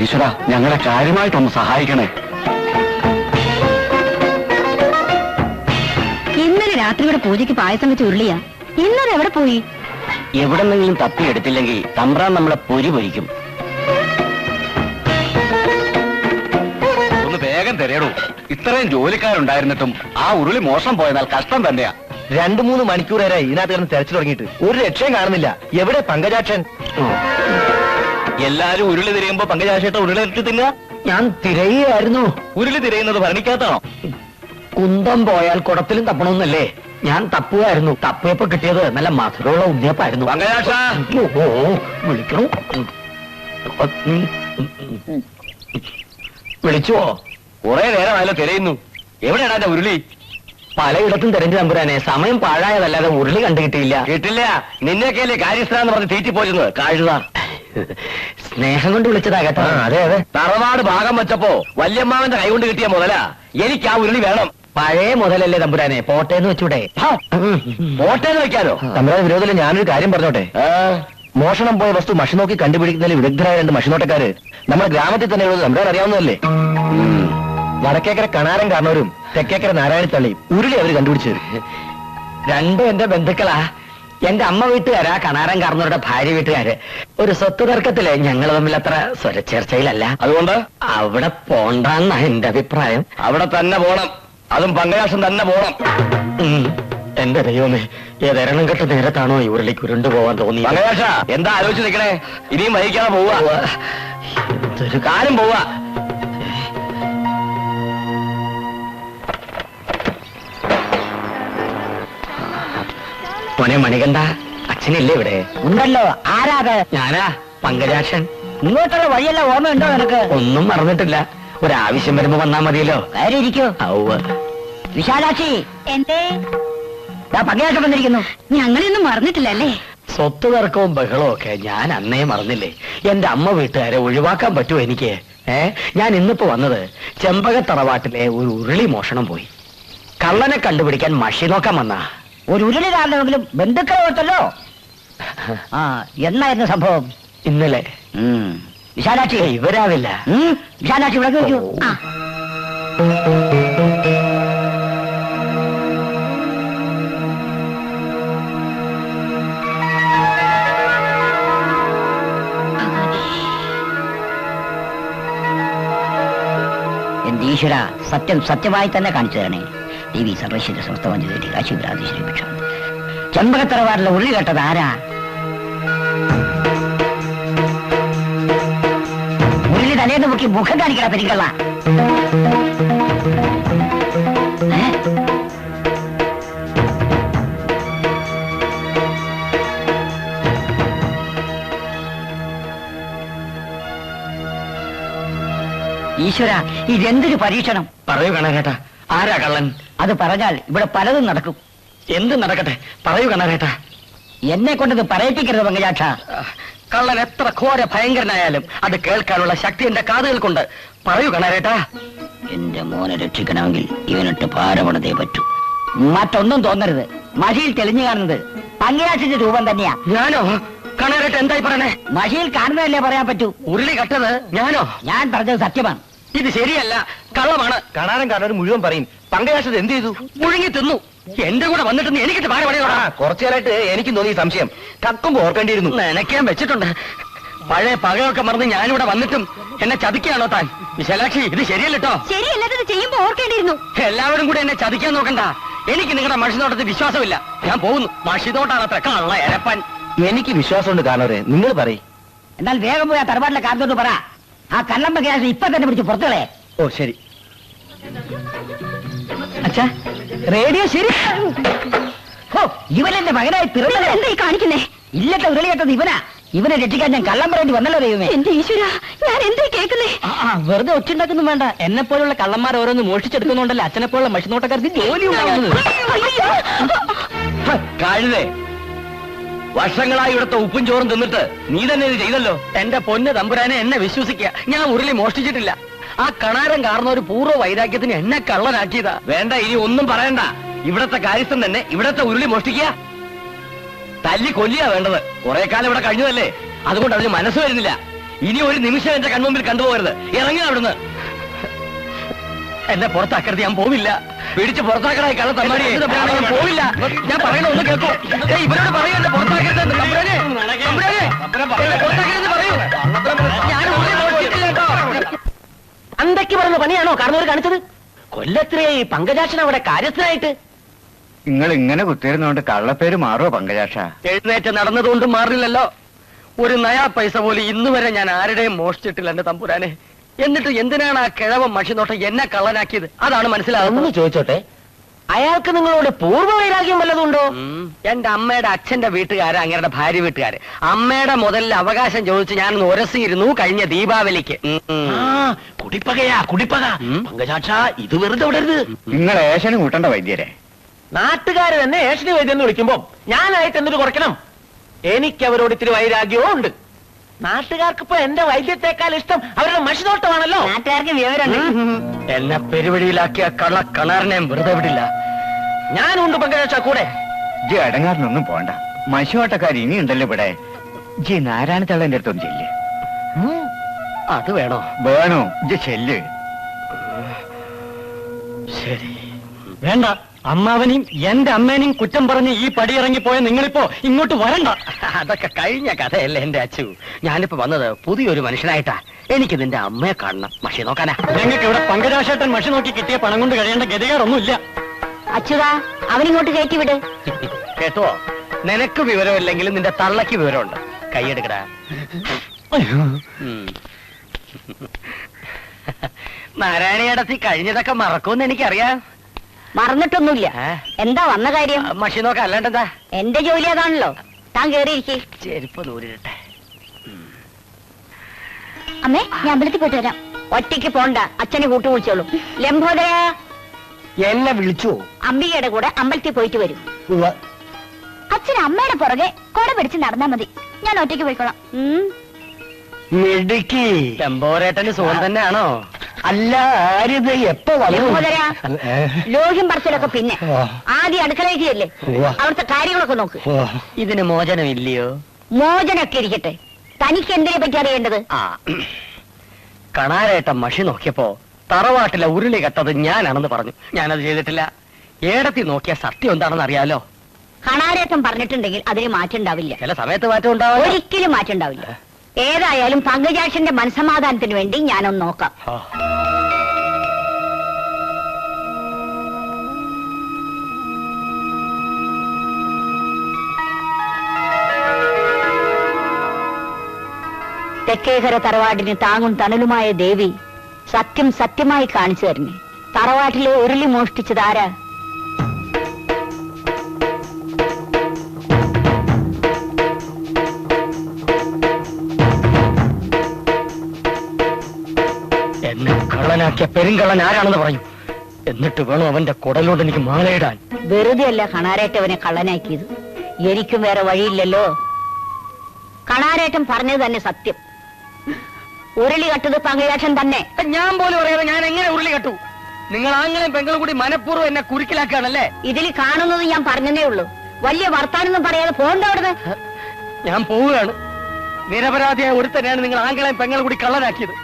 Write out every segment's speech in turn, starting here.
ഈശ്വര, ഞങ്ങളെ കാര്യമായിട്ടൊന്ന് സഹായിക്കണേ. ഇന്നലെ രാത്രിയുടെ പൂജയ്ക്ക് പായസം വെച്ച് ഉരുളിയാ. ഇന്നലെ എവിടെ പോയി? എവിടെന്നെങ്കിലും തപ്പിയെടുത്തില്ലെങ്കിൽ തമ്പ്രാൻ നമ്മളെ പൊരി പൊരിക്കും. ഒന്ന് വേഗം തരേടൂ. ഇത്രയും ജോലിക്കാരുണ്ടായിരുന്നിട്ടും ആ ഉരുളി മോശം പോയതാൽ കഷ്ടം തന്നെയാ. 2-3 മണിക്കൂർ വരെ ഇതിനകത്ത് കിടന്ന് തെരച്ചിൽ തുടങ്ങിയിട്ട് ഒരു രക്ഷയും കാണുന്നില്ല. എവിടെ പങ്കജാക്ഷൻ? എല്ലാരും ഉരുളി തിരയുമ്പോ പങ്കജാക്ഷേട്ട ഉരുളി ഇട്ട് തിന്നുക. ഞാൻ തിരയുകയായിരുന്നു. ഉരുളി തിരയുന്നത് ഭരണിക്കകത്താണോ? കുന്തം പോയാൽ കുടത്തിലും തപ്പണമെന്നല്ലേ? ഞാൻ തപ്പുകയായിരുന്നു. തപ്പിയപ്പോ കിട്ടിയത് നല്ല മധുരമുള്ള ഉണ്ണിയപ്പായിരുന്നു. വിളിക്കണോ? വിളിച്ചുവോ? കുറെ നേരമായാലോ തിരയുന്നു. എവിടെയാണ് എന്റെ ഉരുളി? പലയിടത്തും തിരഞ്ഞു തമ്പുരാനെ. സമയം പാഴായതല്ലാതെ ഉരുളി കണ്ടു കിട്ടിയില്ല. കിട്ടില്ല. നിന്നെയൊക്കെയല്ലേ കാര്യസ്ഥനെന്ന് പറഞ്ഞ് തീറ്റിപ്പോയിരുന്നത്. കാഴുത സ്നേഹം കൊണ്ട് വിളിച്ചതാ കേട്ടോ. അതെ അതെ. തറവാട് ഭാഗം വെച്ചപ്പോ വല്യമ്മാവന്റെ കൈ കൊണ്ട് കിട്ടിയ മുതലാ. എനിക്ക് ആ ഉരുളി വേണം. പഴയ മുതലല്ലേ തമ്പുരാനെ? പോട്ടേന്ന് വെച്ചൂടെ? പോട്ടേന്ന് വെക്കാനോ? തമ്പുരാൻ വിരോധത്തിൽ ഞാനൊരു കാര്യം പറഞ്ഞോട്ടെ. മോഷണം പോയ വസ്തു മഷി നോക്കി കണ്ടുപിടിക്കുന്നതിൽ വിദഗ്ധരായ 2 മഷിനോട്ടക്കാര് നമ്മുടെ ഗ്രാമത്തിൽ തന്നെ ഉള്ളത് തമ്പുരാൻ അറിയാവുന്നതല്ലേ? വടക്കേക്കര കണാരൻ കാരണവരും തെക്കേക്കര നാരായണത്തള്ളിയും ഉരുളി അവര് കണ്ടുപിടിച്ചു. രണ്ടും എന്റെ ബന്ധുക്കളാ. എന്റെ അമ്മ വീട്ടുകാരാ കണാരൻ കാരണവരുടെ ഭാര്യ വീട്ടുകാര്. ഒരു സ്വത്ത് തർക്കത്തില് ഞങ്ങൾ തമ്മിൽ അത്ര സ്വരച്ചേർച്ചയിലല്ല. അതുകൊണ്ട് അവിടെ പോണ്ടെന്നാ എന്റെ അഭിപ്രായം. അവിടെ തന്നെ പോണം. അതും പങ്കജാക്ഷൻ തന്നെ പോണം. എന്റെ ദൈവമേ, ഏതെരണം കെട്ട നേരത്താണോ ഈ ഉരുളിക്ക് ഉരുണ്ടു പോവാൻ തോന്നി? പങ്കജാക്ഷ, എന്താ ആലോചിച്ച് നിൽക്കണേ? ഇനിയും വഹിക്കാതെ പോവാ. എന്തൊരു കാലം പോവാ. മോനെ മണികണ്ഠ, അച്ഛനില്ലേ ഇവിടെ? ഉണ്ടല്ലോ. ആരാത്? ഞാനാ, പങ്കജാക്ഷൻ. ഇങ്ങോട്ടുള്ള വഴിയല്ല ഓർമ്മയുണ്ടോ നിനക്ക്? ഒന്നും മറന്നിട്ടില്ല. ഒരാവശ്യം വരുമ്പോ വന്നാ മതിയല്ലോ. ഇരിക്കോ. വിശാലാക്ഷി, എന്തേ? പങ്കജാക്ഷൻ വന്നിരിക്കുന്നു. ഞങ്ങളെയൊന്നും മറന്നിട്ടില്ലല്ലേ? സ്വത്ത് തർക്കവും ബഹളവും ഒക്കെ ഞാൻ അന്നേ മറന്നില്ലേ? എന്റെ അമ്മ വീട്ടുകാരെ ഒഴിവാക്കാൻ പറ്റുമോ എനിക്ക്? ഞാൻ ഇന്നിപ്പോ വന്നത് ചെമ്പകത്തറവാട്ടിലെ ഒരു ഉരുളി മോഷണം പോയി. കള്ളനെ കണ്ടുപിടിക്കാൻ മഷി നോക്കാൻ വന്നാ. ഒരു ഉരുളി കാരണമെങ്കിലും ബന്ധുക്കളെ ഓർത്തല്ലോ. എന്നായിരുന്നു സംഭവം? ഇന്നലെ. വിശാലാക്ഷി ഇവരാവില്ല. വിശാലാക്ഷി ഇവിടെ ചോദിക്കൂ. എന്റെ ഈശ്വര, സത്യം സത്യമായി തന്നെ കാണിച്ചു തരണേ. ദേവി സർവൈശ്വര്യ സമസ്തവഞ്ചി കാശിപുരാധീശ്വരി ഭിക്ഷ. ചെമ്പകത്തറവാറിലെ ഉരുളി കേട്ടത് ആരാ? ഉരുളി തലേന്ന് മുക്കി മുഖം കാണിക്കണ പെരിക്കള്ള. ഈശ്വര, ഇതെന്തൊരു പരീക്ഷണം! പറയൂ കണാരേട്ടാ, ആരാ കള്ളൻ? അത് പറഞ്ഞാൽ ഇവിടെ പലതും നടക്കും. എന്ത് നടക്കട്ടെ, പറയൂ കണാരേട്ടാ. എന്നെ കൊണ്ടത് പറയിപ്പിക്കരുത് പങ്കജാക്ഷ. കള്ളൻ എത്ര ഘോര ഭയങ്കരനായാലും അത് കേൾക്കാനുള്ള ശക്തി എന്റെ കാതുകൾക്കുണ്ട്. പറയൂ കണാരേട്ടാ. എന്റെ മോനെ രക്ഷിക്കണമെങ്കിൽ ഇവനിട്ട് പാരപണതേ പറ്റൂ. മറ്റൊന്നും തോന്നരുത്. മഷിയിൽ തെളിഞ്ഞു കാണുന്നത് പങ്കജാക്ഷന്റെ രൂപം തന്നെയാ. ഞാനോ? കണാരേട്ട എന്തായി പറയണേ? മഷിയിൽ കാണുന്നതല്ലേ പറയാൻ പറ്റൂ. ഉരുളി കട്ടത് ഞാനോ? ഞാൻ പറഞ്ഞത് സത്യമാണ്. ഇത് ശരിയല്ല, കള്ളമാണ്. കണാരൻ കാരണം മുഴുവൻ പറയും. പങ്കജാക്ഷത് എന്ത് ചെയ്തു? മുഴുങ്ങി തിന്നു. എന്റെ കൂടെ വന്നിട്ട് എനിക്കിട്ട് പാര പണിയോടാ. കുറച്ചുകാലായിട്ട് എനിക്ക് തോന്നി സംശയം. കക്കുമ്പോ ഓർക്കേണ്ടിയിരുന്നു. നനയ്ക്കാൻ വെച്ചിട്ടുണ്ട്. പഴയ പകയൊക്കെ മറന്ന് ഞാനിവിടെ വന്നിട്ടും എന്നെ ചതിക്കാണോ താൻ? വിശാലാക്ഷി, ഇത് ശരിയല്ലോ. ശരിയല്ലാത്തത് ചെയ്യുമ്പോ ഓർക്കേണ്ടിയിരുന്നു. എല്ലാവരും കൂടെ എന്നെ ചതിക്കാൻ നോക്കണ്ട. എനിക്ക് നിങ്ങളുടെ മഷിനോട്ടത്തിൽ വിശ്വാസമില്ല. ഞാൻ പോകുന്നു. മഷിനോട്ടാണ് അത്ര കള്ള എരപ്പൻ. എനിക്ക് വിശ്വാസമുണ്ട് കാണവരെ. നിങ്ങൾ പറയും. എന്നാൽ വേഗം പോയി ആ തറവാട്ടിലെ കാരണത്തോട് പറ. ആ കള്ളമ്പ ഗ്യാസ് ഇപ്പൊ തന്നെ പിടിച്ച് പുറത്തുകളെ. ഓ ശരി. അച്ഛാ, റേഡിയോ ശരി. ഇവനെന്റെ മകനായി പിറന്നത് എന്തായി കാണിക്കുന്നേ? ഇല്ലത്തെ ഉരുളി കേട്ടത് ഇവനാ. ഇവനെ രക്ഷിക്കാൻ ഞാൻ കള്ളം പറയേണ്ടി വന്നല്ലോ ദൈവമേ. എന്റെ ഈശ്വര, ഞാൻ എന്തായി കേൾക്കുന്നേ? വെറുതെ ഒച്ചുണ്ടാക്കൊന്നും വേണ്ട. എന്നെ പോലുള്ള കള്ളന്മാർ ഓരോന്ന് മോഷിച്ചെടുക്കുന്നുണ്ടല്ലോ അച്ഛനെ പോലുള്ള മഷിനോട്ടക്കാർക്ക് ജോലി ഉണ്ടാവുന്നത്. കഴുതേ, വർഷങ്ങളായി ഇവിടുത്തെ ഉപ്പും ചോറും തിന്നിട്ട് നീ തന്നെ ഇത് ചെയ്തല്ലോ. എന്റെ പൊന്ന് തമ്പുരാനെ, എന്നെ വിശ്വസിക്കുക. ഞാൻ ഉരുളി മോഷ്ടിച്ചിട്ടില്ല. ആ കണാരൻ കാരണ ഒരു പൂർവ്വ വൈരാഗ്യത്തിന് എന്നെ കള്ളനാക്കിയതാ. വേണ്ട, ഇനി ഒന്നും പറയണ്ട. ഇവിടത്തെ കാര്യസ്ഥൻ തന്നെ ഇവിടത്തെ ഉരുളി മോഷ്ടിക്കുക. തല്ലി കൊല്ലിയാ വേണ്ടത്. കുറെ കാലം ഇവിടെ കഴിഞ്ഞതല്ലേ, അതുകൊണ്ട് അതിന് മനസ്സ് വരുന്നില്ല. ഇനി ഒരു നിമിഷം എന്റെ കൺമുമ്പിൽ കണ്ടുപോകരുത്. ഇറങ്ങി അവിടുന്ന്. എന്നെ പുറത്താക്കരുത്, ഞാൻ പോവില്ല. പിടിച്ച് പുറത്താക്കണായി കള്ള തമ്മാടി, ഞാൻ പോവില്ല. ഞാൻ പറയണ ഒന്ന് കേൾക്കൂ. ഇവരോട് പറയൂ എന്നെ പുറത്താക്കരുത്. പുറത്താക്കരുത് പറയൂ. ഞാൻ അന്തൊക്കെ പറഞ്ഞ പണിയാണോ കാരണവർ കാണിച്ചത്? കൊല്ലത്തിലെ പങ്കജാക്ഷൻ അവിടെ കാര്യസ്ഥനായിട്ട്. നിങ്ങൾ ഇങ്ങനെ കുത്തിയിരുന്നോണ്ട് കള്ളപ്പേര് മാറുമോ പങ്കജാക്ഷ? എഴുന്നേറ്റ് നടന്നതുകൊണ്ട് മാറില്ലല്ലോ. ഒരു നയാ പൈസ പോലും ഇന്ന് വരെ ഞാൻ ആരുടെയും മോഷ്ടിച്ചിട്ടില്ല എന്റെ തമ്പുരാനെ. എന്നിട്ട് എന്തിനാണ് ആ കിഴവൻ മഷിനോട്ടം എന്നെ കള്ളനാക്കിയത്? അതാണ് മനസ്സിലാകുന്നത്. ചോദിച്ചോട്ടെ, അയാൾക്ക് നിങ്ങളോട് പൂർവ്വവൈരാഗ്യം വല്ലതുണ്ടോ? എന്റെ അമ്മയുടെ അച്ഛന്റെ വീട്ടുകാര്, അങ്ങയുടെ ഭാര്യ വീട്ടുകാര്. അമ്മയുടെ മുതലിൽ അവകാശം ചോദിച്ച് ഞാനൊന്ന് ഉരസിയിരുന്നു കഴിഞ്ഞ ദീപാവലിക്ക്. കുടിപ്പകയാ കുടിപ്പക. പങ്കജാക്ഷ, ഇത് വെറുതെ വിടരുത്. നിങ്ങൾ ഏഷന് കൂട്ടണ്ട വൈദ്യരെ. നാട്ടുകാര് തന്നെ ഏഷണി വൈദ്യം എന്ന് വിളിക്കുമ്പോ ഞാനായിട്ട് എന്തൊരു കുറയ്ക്കണം? എനിക്ക് അവരോട് ഇത്തിരി വൈരാഗ്യവും ഉണ്ട്. നാട്ടുകാർക്കിപ്പോ എന്റെ വൈദ്യത്തെക്കാൾ ഇഷ്ടം അവരുടെ മഷിനോട്ടമാണല്ലോ. നാട്ടുകാർക്ക് വിവരമുണ്ട്. എന്നെ പെരുവഴിയിലാക്കിയ കള്ള കണാറിനെ വെറുതെ വിടില്ല. ഞാനുണ്ട് പങ്കജാക്ഷ കൂടെ. ജി അടങ്ങാറിനൊന്നും പോണ്ട. മശുവാട്ടക്കാർ ഇനിയുണ്ടല്ലോ ഇവിടെ. ജി നാരായണ തള്ളന്റെ അടുത്തൊന്നും ചെല്ല്. അത് വേണോ? വേണോ? ജി ചെല്ല്. ശരി. വേണ്ട. അമ്മാവനെയും എന്റെ അമ്മേനെയും കുറ്റം പറഞ്ഞ് ഈ പടിയിറങ്ങിപ്പോയ നിങ്ങളിപ്പോ ഇങ്ങോട്ട് വരണ്ട. അതൊക്കെ കഴിഞ്ഞ കഥയല്ലേ എന്റെ അച്ചു. ഞാനിപ്പോ വന്നത് പുതിയൊരു മനുഷ്യനായിട്ടാ. എനിക്ക് നിന്റെ അമ്മയെ കാണണം. മഷി നോക്കാനാ. ഞങ്ങൾക്ക് ഇവിടെ പങ്കജാക്ഷേട്ടൻ മഷി നോക്കി കിട്ടിയ പണം കൊണ്ട് കഴിയേണ്ട ഗതികാരൊന്നുമില്ല. അച്യുതാ, അവനിങ്ങോട്ട് കയറ്റി വിട്. കേട്ടോ, നിനക്ക് വിവരമില്ലെങ്കിലും നിന്റെ തള്ളക്ക് വിവരമുണ്ട്. കൈയെടുക്കടാ. നാരായണിയടത്തി കഴിഞ്ഞതൊക്കെ മറക്കുമെന്ന് എനിക്കറിയാം. മറന്നിട്ടൊന്നുമില്ല. എന്താ വന്ന കാര്യം? മഷി നോക്കാം, അല്ലാണ്ടെന്താ? എന്റെ ജോലി അതാണല്ലോ. താൻ കേറിയിരിക്കേ. ചെരുപ്പ് നൂരിട്ടെ. അമ്മേ, ഞാൻ അമ്പലത്തിൽ പോയിട്ട് വരാം. ഒറ്റയ്ക്ക് പോണ്ട, അച്ഛനെ കൂട്ടു വിളിച്ചോളൂ. ലംബോദര എന്നെ വിളിച്ചു. അംബികയുടെ കൂടെ അമ്പലത്തിൽ പോയിട്ട് വരും. അച്ഛൻ അമ്മയുടെ പുറകെ കൊട പിടിച്ച് നടന്നാ മതി. ഞാൻ ഒറ്റയ്ക്ക് പോയിക്കോളാം. മിടുക്കി. ലംബോരേട്ടന് സുഖം തന്നെയാണോ? അല്ല, ആരിത് എപ്പോ ലംബോദര, ലോഹ്യം പറച്ചിലൊക്കെ പിന്നെ ആദ്യം അടുക്കളയ്ക്ക് ചെല്ലേ. അവിടുത്തെ കാര്യങ്ങളൊക്കെ നോക്ക്. ഇതിന് മോചനമില്ലയോ? മോചനൊക്കെ ഇരിക്കട്ടെ, തനിക്ക് എന്തിനെ പറ്റി അറിയേണ്ടത്? കണാരേട്ടൻ മഷി നോക്കിയപ്പോ തറവാട്ടിലെ ഉരുളി കെട്ടത് ഞാനാണെന്ന് പറഞ്ഞു. ഞാനത് ചെയ്തിട്ടില്ല. ഏടത്തി നോക്കിയ സത്യം എന്താണെന്ന് അറിയാലോ. കണാരേട്ടൻ പറഞ്ഞിട്ടുണ്ടെങ്കിൽ അതിന് മാറ്റം ഉണ്ടാവില്ല. ചില സമയത്ത് മാറ്റം ഉണ്ടാവില്ല. ഒരിക്കലും മാറ്റം ഉണ്ടാവില്ല. ഏതായാലും പങ്കജാക്ഷന്റെ മനസ്സമാധാനത്തിന് വേണ്ടി ഞാനൊന്ന് നോക്കാം. തെക്കേകര തറവാടിന് താങ്ങും തണലുമായ ദേവി സത്യം സത്യമായി കാണിച്ചു തരണേ. തറവാട്ടിലെ ഉരുളി മോഷ്ടിച്ചതാരാ? എന്നെ കള്ളനാക്കിയ പെരുങ്കള്ളൻ ആരാണെന്ന് പറയും. എന്നിട്ട് വേണം അവന്റെ കുടലോട് എനിക്ക് മാലയിടാൻ. വെറുതെ അല്ല കണാരേട്ടവനെ കള്ളനാക്കിയത്. എനിക്കും വേറെ വഴിയില്ലല്ലോ. കണാരേട്ടൻ പറഞ്ഞത് തന്നെ സത്യം. ഉരുളി കട്ടത് പങ്കജാക്ഷൻ തന്നെ. ഞാൻ പോലും പറയാതെ ഞാൻ എങ്ങനെ ഉരുളി കെട്ടു? നിങ്ങൾ ആങ്ങളും പെങ്ങളും കൂടി മനഃപൂർവ്വം എന്നെ കുരുക്കിലാക്കുകയാണല്ലേ? ഇതിൽ കാണുന്നത് ഞാൻ പറഞ്ഞതേ ഉള്ളൂ. വലിയ വർത്താനൊന്നും പറയാതെ പോകണ്ട അവിടുന്ന്. ഞാൻ പോവുകയാണ്. നിരപരാധിയായ ഒരുത്തനെയാണ് നിങ്ങൾ ആങ്ങളെയും പെങ്ങളും കൂടി കള്ളനാക്കിയത്.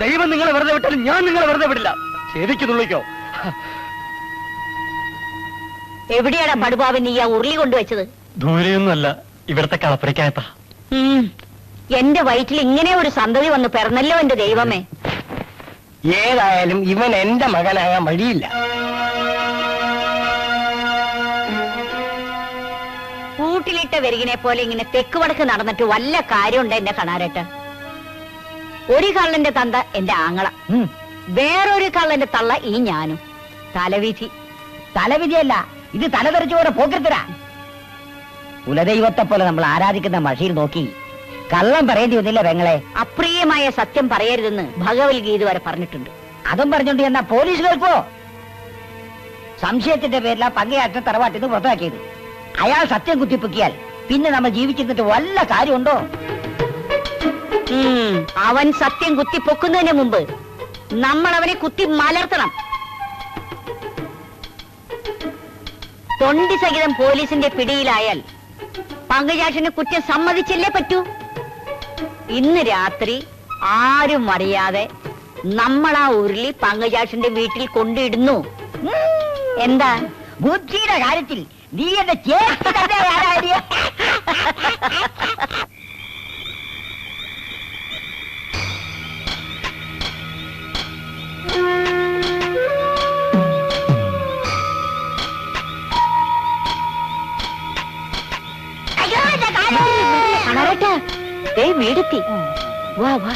ദൈവം നിങ്ങളെ വെറുതെ വിട്ടാലും ഞാൻ നിങ്ങളെ വെറുതെ വിടില്ല. ശരിക്ക് തുള്ളിക്കോ. എവിടെയാണ് പടുപാവൻ നീ ആ ഉരുളി കൊണ്ടുവച്ചത്? ദൂരെയൊന്നുമല്ല, ഇവിടത്തെ കളപ്പുരയ്ക്കകത്താ. എന്റെ വയറ്റിൽ ഇങ്ങനെ ഒരു സന്തതി വന്ന് പിറന്നല്ലോ എന്റെ ദൈവമേ. ഏതായാലും ഇവൻ എന്റെ മകനാകാൻ വഴിയില്ല. കൂട്ടിലിട്ട വെരുകിനെ പോലെ ഇങ്ങനെ തെക്ക് വടക്ക് നടന്നിട്ട് വല്ല കാര്യമുണ്ട് എന്റെ കണാരേട്ട? ഒരു കള്ളന്റെ തന്ത എന്റെ ആങ്ങള, വേറൊരു കള്ളന്റെ തള്ള ഈ ഞാനും. തലവിധി. തലവിധിയല്ല, ഇത് തലതെറിച്ചോടെ പോക്കരുത്തരാ. കുലദൈവത്തെ പോലെ നമ്മൾ ആരാധിക്കുന്ന മഷിയിൽ നോക്കി കള്ളം പറയേണ്ടി വന്നില്ല പെങ്ങളെ. അപ്രിയമായ സത്യം പറയരുതെന്ന് ഭഗവത്ഗീത വരെ പറഞ്ഞിട്ടുണ്ട്. അതും പറഞ്ഞോണ്ട് എന്നാ പോലീസ് കേൾക്കോ? സംശയത്തിന്റെ പേരിലാ പങ്കയാറ്റ തറവാട്ടിൽ നിന്ന് പുറത്താക്കിയത്. അയാൾ സത്യം കുത്തിപ്പൊക്കിയാൽ പിന്നെ നമ്മൾ ജീവിച്ചിരുന്നിട്ട് വല്ല കാര്യമുണ്ടോ? അവൻ സത്യം കുത്തിപ്പൊക്കുന്നതിന് മുമ്പ് നമ്മൾ അവനെ കുത്തി മലർത്തണം. തൊണ്ടി സഹിതം പോലീസിന്റെ പിടിയിലായാൽ പങ്കജാക്ഷന് കുറ്റം സമ്മതിച്ചല്ലേ പറ്റൂ. ഇന്ന് രാത്രി ആരും അറിയാതെ നമ്മൾ ആ ഉരുളി പങ്കജാക്ഷന്റെ വീട്ടിൽ കൊണ്ടിടുന്നു. എന്താ ബുദ്ധിയുടെ കാര്യത്തിൽ നീ എന്റെ ചേച്ചി തന്നെ ആരാടിയ? വീടെത്തി. വാ വാ.